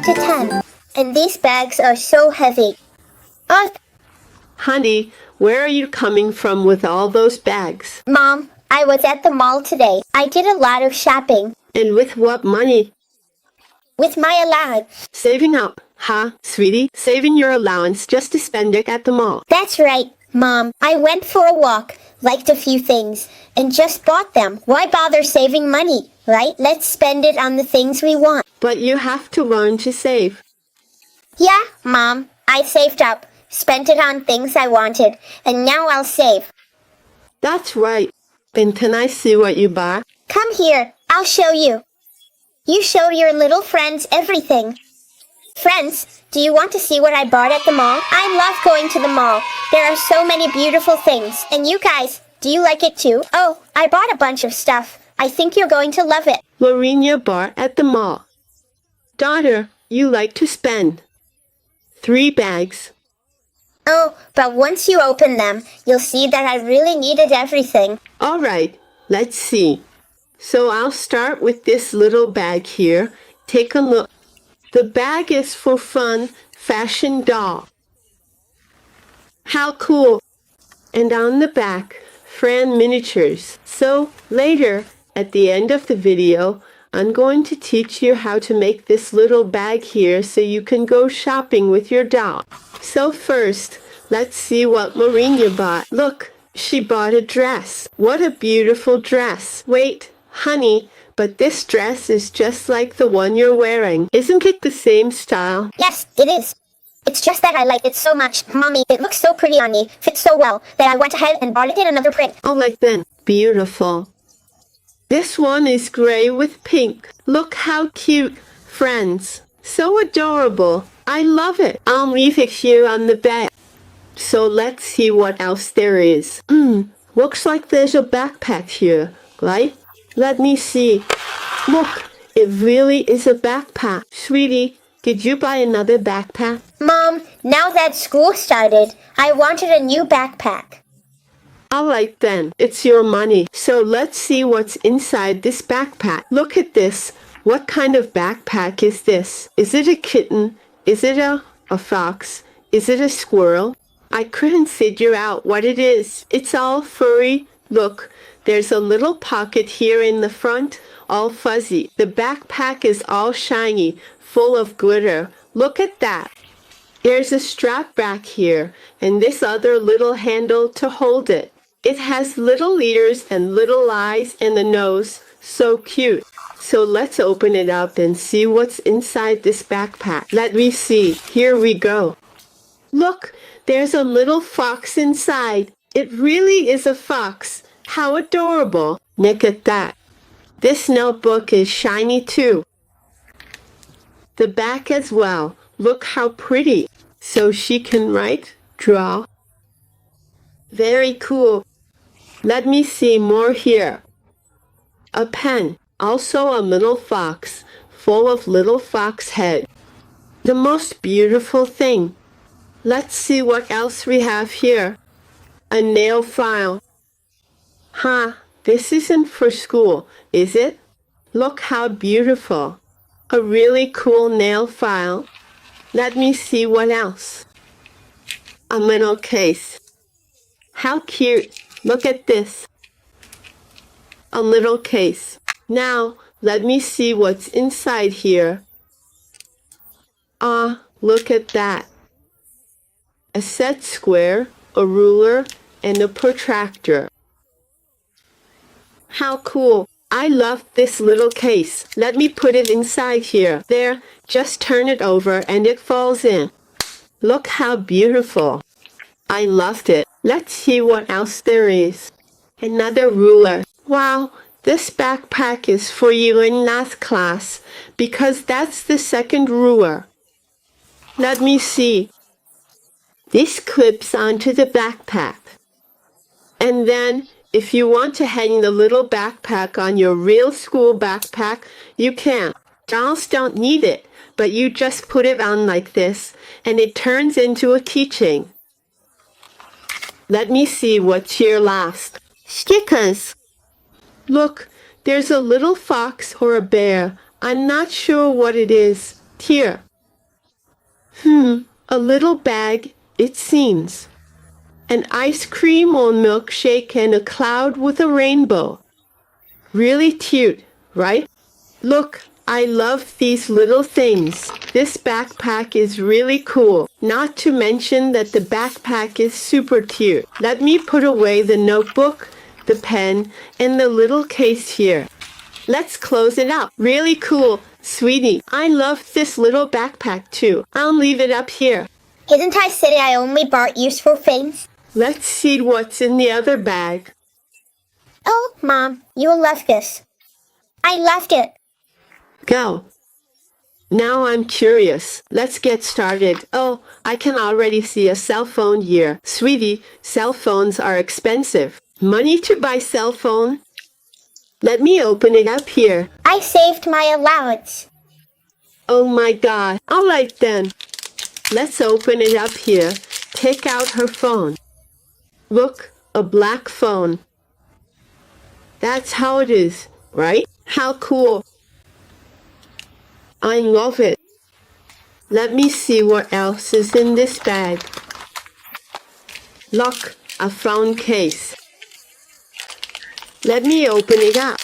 up to 10. And these bags are so heavy. Honey, where are you coming from with all those bags? Mom, I was at the mall today. I did a lot of shopping. And with what money? With my allowance. Saving up, huh, sweetie? Saving your allowance just to spend it at the mall. That's right, Mom. I went for a walk, liked a few things, and just bought them. Why bother saving money, right? Let's spend it on the things we want. But you have to learn to save. Yeah, Mom. I saved up, spent it on things I wanted, and now I'll save. That's right. And can I see what you bought? Come here, I'll show you. You show your little friends everything. Friends, do you want to see what I bought at the mall? I love going to the mall. There are so many beautiful things. And you guys, do you like it too? Oh, I bought a bunch of stuff. I think you're going to love it. Lorena bought at the mall. Daughter, you like to spend. 3 bags. Oh, but once you open them, you'll see that I really needed everything. All right, let's see. So I'll start with this little bag here. Take a look. The bag is for fun, fashion doll. How cool. And on the back, Fran miniatures. So later, at the end of the video, I'm going to teach you how to make this little bag here so you can go shopping with your doll. So first, let's see what Lorena bought. Look, she bought a dress. What a beautiful dress. Wait, honey, but this dress is just like the one you're wearing. Isn't it the same style? Yes, it is. It's just that I like it so much. Mommy, it looks so pretty on me, fits so well, that I went ahead and bought it in another print. Oh, like then. Beautiful. This one is gray with pink. Look how cute. Friends. So adorable. I love it. I'll leave it here on the bed. So let's see what else there is. Looks like there's a backpack here, right? Let me see. Look, it really is a backpack. Sweetie, did you buy another backpack? Mom, now that school started, I wanted a new backpack. All right then, it's your money. So let's see what's inside this backpack. Look at this. What kind of backpack is this? Is it a kitten? Is it a fox? Is it a squirrel? I couldn't figure out what it is. It's all furry. Look, there's a little pocket here in the front, all fuzzy. The backpack is all shiny, full of glitter. Look at that. There's a strap back here, and this other little handle to hold it. It has little ears and little eyes and a nose. So cute. So let's open it up and see what's inside this backpack. Let me see. Here we go. Look, there's a little fox inside. It really is a fox. How adorable. Look at that. This notebook is shiny too. The back as well. Look how pretty. So she can write, draw. Very cool. Let me see more here. A pen. Also a little fox, full of little fox head. The most beautiful thing. Let's see what else we have here. A nail file. Huh, this isn't for school, is it? Look how beautiful. A really cool nail file. Let me see what else. A little case. How cute. Look at this. A little case. Now, let me see what's inside here. Ah, look at that. A set square, a ruler, and a protractor. How cool. I love this little case. Let me put it inside here. There, just turn it over and it falls in. Look how beautiful. I loved it. Let's see what else there is. Another ruler. Wow, this backpack is for you in math class because that's the second ruler. Let me see. This clips onto the backpack. And then, if you want to hang the little backpack on your real school backpack, you can. Dolls don't need it, but you just put it on like this, and it turns into a keychain. Let me see what's here last. Stickers. Look, there's a little fox or a bear. I'm not sure what it is. Here, A little bag, it seems. An ice cream or milkshake and a cloud with a rainbow. Really cute, right? Look, I love these little things. This backpack is really cool. Not to mention that the backpack is super cute. Let me put away the notebook, the pen, and the little case here. Let's close it up. Really cool. Sweetie, I love this little backpack too. I'll leave it up here. Didn't I say I only bought useful things? Let's see what's in the other bag. Oh, Mom, you'll love this. I loved it. Go. Now I'm curious. Let's get started. Oh, I can already see a cell phone here. Sweetie, cell phones are expensive. Money to buy cell phone? Let me open it up here. I saved my allowance. Oh my God. All right then. Let's open it up here. Take out her phone. Look, a black phone. That's how it is, right? How cool. I love it. Let me see what else is in this bag. Look, a phone case. Let me open it up.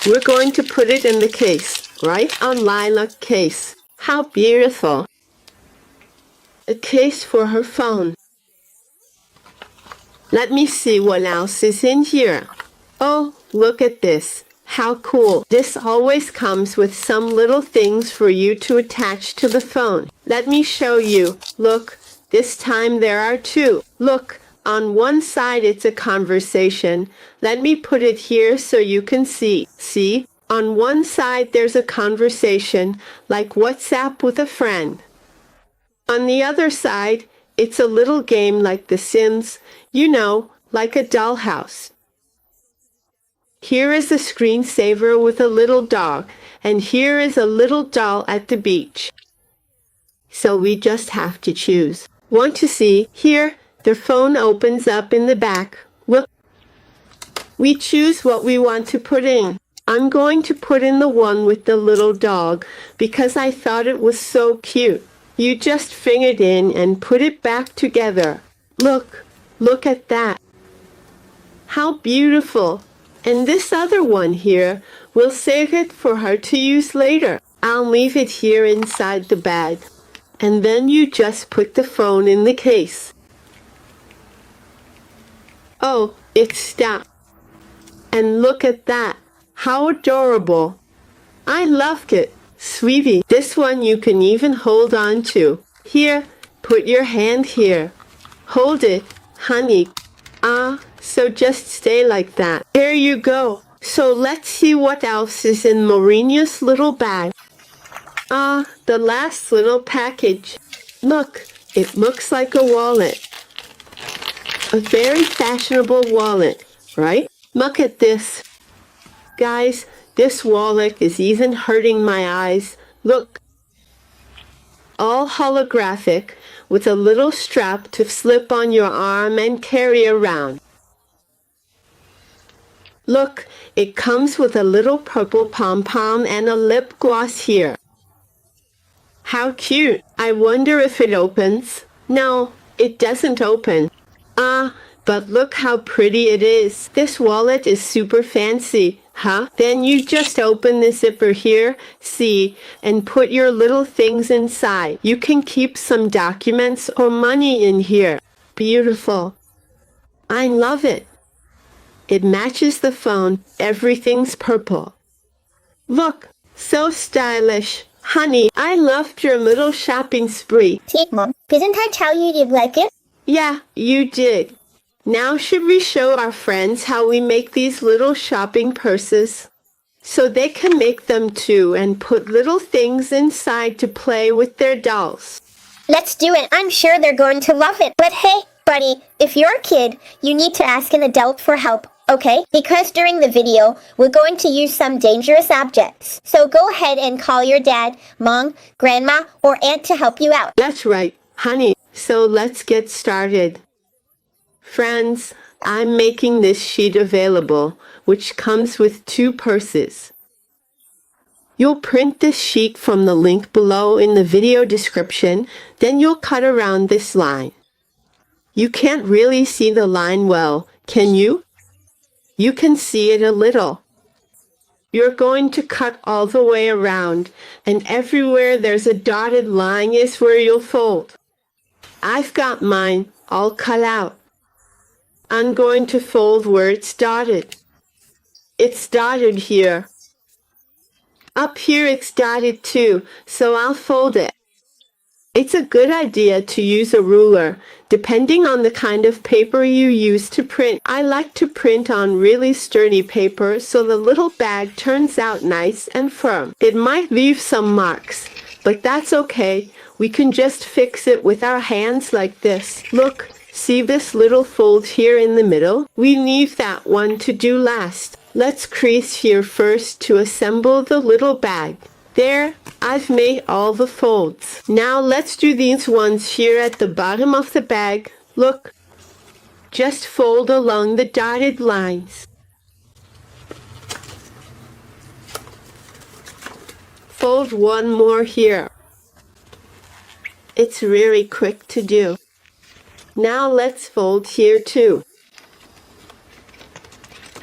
We're going to put it in the case, right? A lilac case. How beautiful. A case for her phone. Let me see what else is in here. Oh, look at this. How cool. This always comes with some little things for you to attach to the phone. Let me show you. Look, this time there are two. Look, on one side it's a conversation. Let me put it here so you can see. See? On one side there's a conversation, like WhatsApp with a friend. On the other side, it's a little game like The Sims, you know, like a dollhouse. Here is a screensaver with a little dog, and here is a little doll at the beach. So we just have to choose. Want to see? Here, the phone opens up in the back. Look, we choose what we want to put in. I'm going to put in the one with the little dog because I thought it was so cute. You just finger it in and put it back together. Look at that. How beautiful. And this other one here, we'll save it for her to use later. I'll leave it here inside the bag. And then you just put the phone in the case. Oh, it stopped. And look at that. How adorable. I loved it. Sweetie, this one you can even hold on to. Here, put your hand here. Hold it, honey. So just stay like that. There you go. So let's see what else is in Marina's little bag. The last little package. Look, it looks like a wallet. A very fashionable wallet, right? Look at this. Guys, this wallet is even hurting my eyes. Look. All holographic with a little strap to slip on your arm and carry around. Look, it comes with a little purple pom-pom and a lip gloss here. How cute. I wonder if it opens. No, it doesn't open. But look how pretty it is. This wallet is super fancy, huh? Then you just open the zipper here, see, and put your little things inside. You can keep some documents or money in here. Beautiful. I love it. It matches the phone. Everything's purple. Look, so stylish. Honey, I loved your little shopping spree. See, Mom, didn't I tell you you'd like it? Yeah, you did. Now should we show our friends how we make these little shopping purses? So they can make them too and put little things inside to play with their dolls. Let's do it. I'm sure they're going to love it. But hey, buddy, if you're a kid, you need to ask an adult for help, okay? Because during the video, we're going to use some dangerous objects. So go ahead and call your dad, mom, grandma, or aunt to help you out. That's right, honey. So let's get started. Friends, I'm making this sheet available, which comes with 2 purses. You'll print this sheet from the link below in the video description, then you'll cut around this line. You can't really see the line well, can you? You can see it a little. You're going to cut all the way around, and everywhere there's a dotted line is where you'll fold. I've got mine all cut out. I'm going to fold where it's dotted. It's dotted here. Up here it's dotted too, so I'll fold it. It's a good idea to use a ruler, depending on the kind of paper you use to print. I like to print on really sturdy paper so the little bag turns out nice and firm. It might leave some marks, but that's okay. We can just fix it with our hands like this. Look, see this little fold here in the middle? We leave that one to do last. Let's crease here first to assemble the little bag. There, I've made all the folds. Now let's do these ones here at the bottom of the bag. Look, just fold along the dotted lines. Fold one more here. It's really quick to do. Now let's fold here too.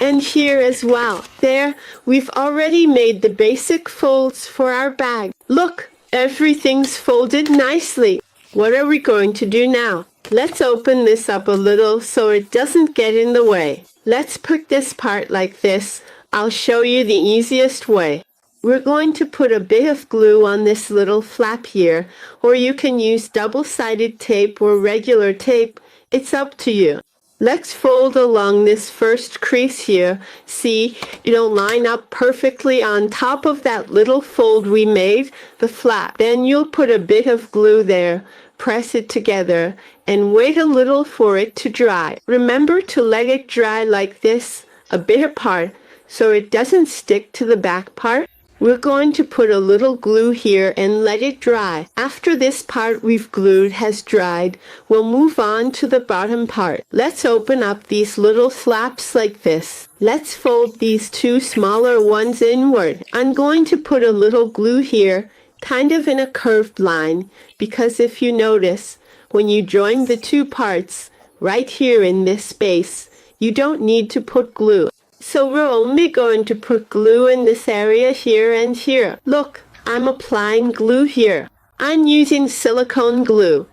And here as well. There, we've already made the basic folds for our bag. Look, everything's folded nicely. What are we going to do now? Let's open this up a little so it doesn't get in the way. Let's put this part like this. I'll show you the easiest way. We're going to put a bit of glue on this little flap here, or you can use double-sided tape or regular tape. It's up to you. Let's fold along this first crease here. See, it'll line up perfectly on top of that little fold we made, the flap. Then you'll put a bit of glue there, press it together, and wait a little for it to dry. Remember to let it dry like this, a bit apart, so it doesn't stick to the back part. We're going to put a little glue here and let it dry. After this part we've glued has dried, we'll move on to the bottom part. Let's open up these little flaps like this. Let's fold these two smaller ones inward. I'm going to put a little glue here, kind of in a curved line, because if you notice, when you join the two parts, right here in this space, you don't need to put glue. So we're only going to put glue in this area here and here. Look, I'm applying glue here. I'm using silicone glue.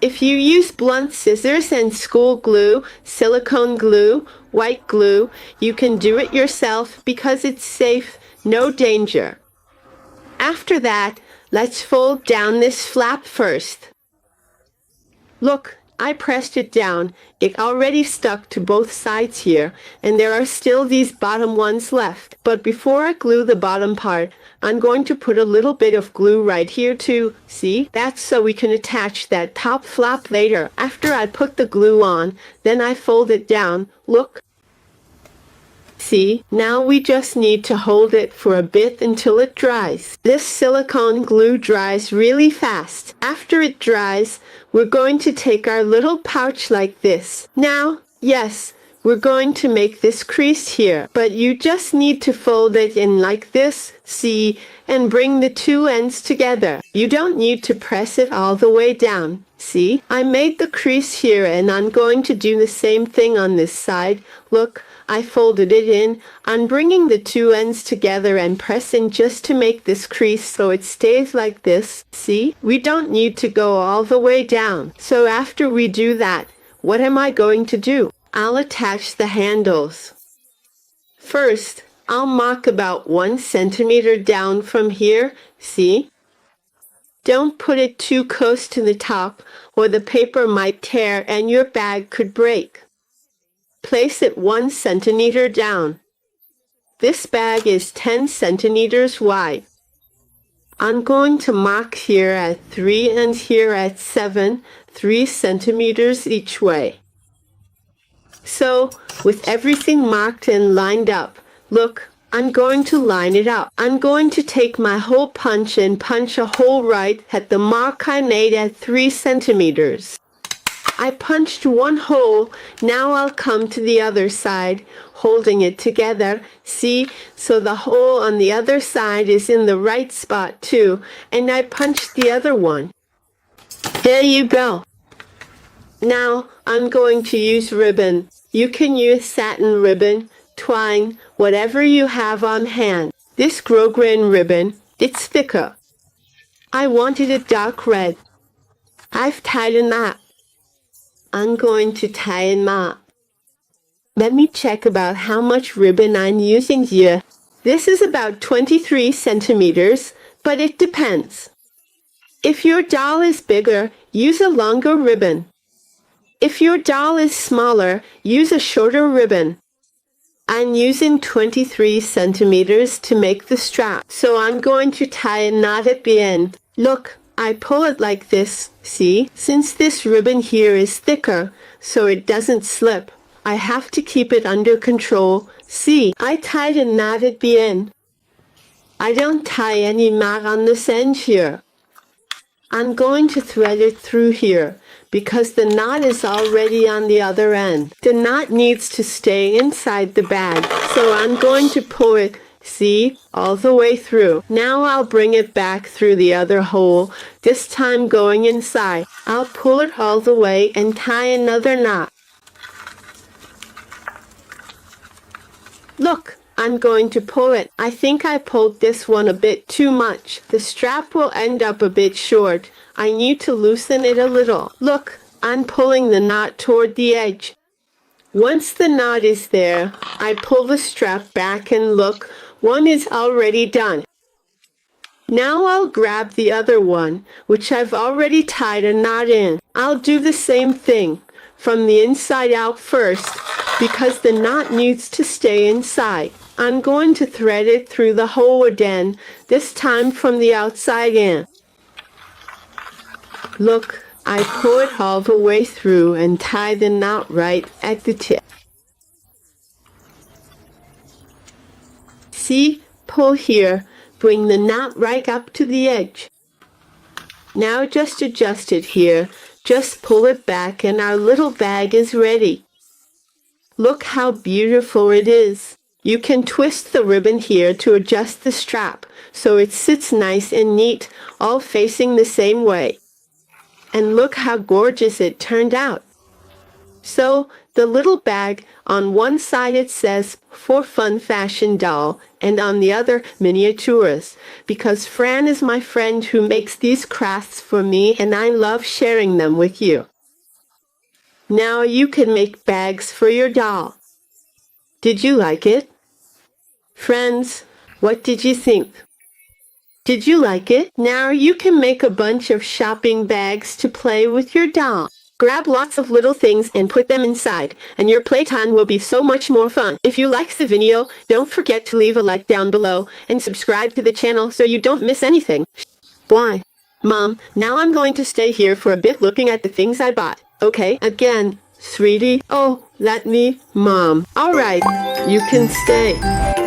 If you use blunt scissors and school glue, silicone glue, white glue, you can do it yourself because it's safe, no danger. After that, let's fold down this flap first. Look, I pressed it down. It already stuck to both sides here, and there are still these bottom ones left. But before I glue the bottom part, I'm going to put a little bit of glue right here too. See? That's so we can attach that top flap later. After I put the glue on, then I fold it down. Look. See, now we just need to hold it for a bit until it dries. This silicone glue dries really fast. After it dries, we're going to take our little pouch like this. Now, yes, we're going to make this crease here, but you just need to fold it in like this, see, and bring the two ends together. You don't need to press it all the way down. See, I made the crease here and I'm going to do the same thing on this side. Look, I folded it in. I'm bringing the two ends together and pressing just to make this crease so it stays like this. See, we don't need to go all the way down. So after we do that, what am I going to do? I'll attach the handles. First, I'll mark about 1 centimeter down from here. See? Don't put it too close to the top or the paper might tear and your bag could break. Place it 1 centimeter down. This bag is 10 centimeters wide. I'm going to mark here at 3 and here at 7, 3 centimeters each way. So, with everything marked and lined up, look, I'm going to line it up. I'm going to take my hole punch and punch a hole right at the mark I made at 3 centimeters. I punched one hole. Now I'll come to the other side, holding it together. See? So the hole on the other side is in the right spot too. And I punched the other one. There you go. Now I'm going to use ribbon. You can use satin ribbon, twine, whatever you have on hand. This grosgrain ribbon, it's thicker. I wanted it dark red. I've tied a knot. I'm going to tie a knot. Let me check about how much ribbon I'm using here. This is about 23 centimeters, but it depends. If your doll is bigger, use a longer ribbon. If your doll is smaller, use a shorter ribbon. I'm using 23 centimeters to make the strap, so I'm going to tie a knot at the end. Look, I pull it like this, see? Since this ribbon here is thicker, so it doesn't slip, I have to keep it under control. See, I tied a knot at the end. I don't tie any knot on this end here. I'm going to thread it through here, because the knot is already on the other end. The knot needs to stay inside the bag, so I'm going to pull it, see, all the way through. Now I'll bring it back through the other hole, this time going inside. I'll pull it all the way and tie another knot. Look, I'm going to pull it. I think I pulled this one a bit too much. The strap will end up a bit short. I need to loosen it a little. Look, I'm pulling the knot toward the edge. Once the knot is there, I pull the strap back and look, one is already done. Now I'll grab the other one, which I've already tied a knot in. I'll do the same thing, from the inside out first, because the knot needs to stay inside. I'm going to thread it through the hole again, this time from the outside in. Look, I pull it all the way through and tie the knot right at the tip. See? Pull here. Bring the knot right up to the edge. Now just adjust it here. Just pull it back and our little bag is ready. Look how beautiful it is. You can twist the ribbon here to adjust the strap so it sits nice and neat, all facing the same way. And look how gorgeous it turned out. So, the little bag, on one side it says, For Fun Fashion Doll, and on the other, Miniatures, because Fran is my friend who makes these crafts for me and I love sharing them with you. Now you can make bags for your doll. Did you like it? Friends, what did you think? Did you like it? Now you can make a bunch of shopping bags to play with your doll. Grab lots of little things and put them inside, and your playtime will be so much more fun. If you liked the video, don't forget to leave a like down below and subscribe to the channel so you don't miss anything. Why? Mom, now I'm going to stay here for a bit looking at the things I bought. Okay, again, sweetie. Oh, let me, Mom. All right, you can stay.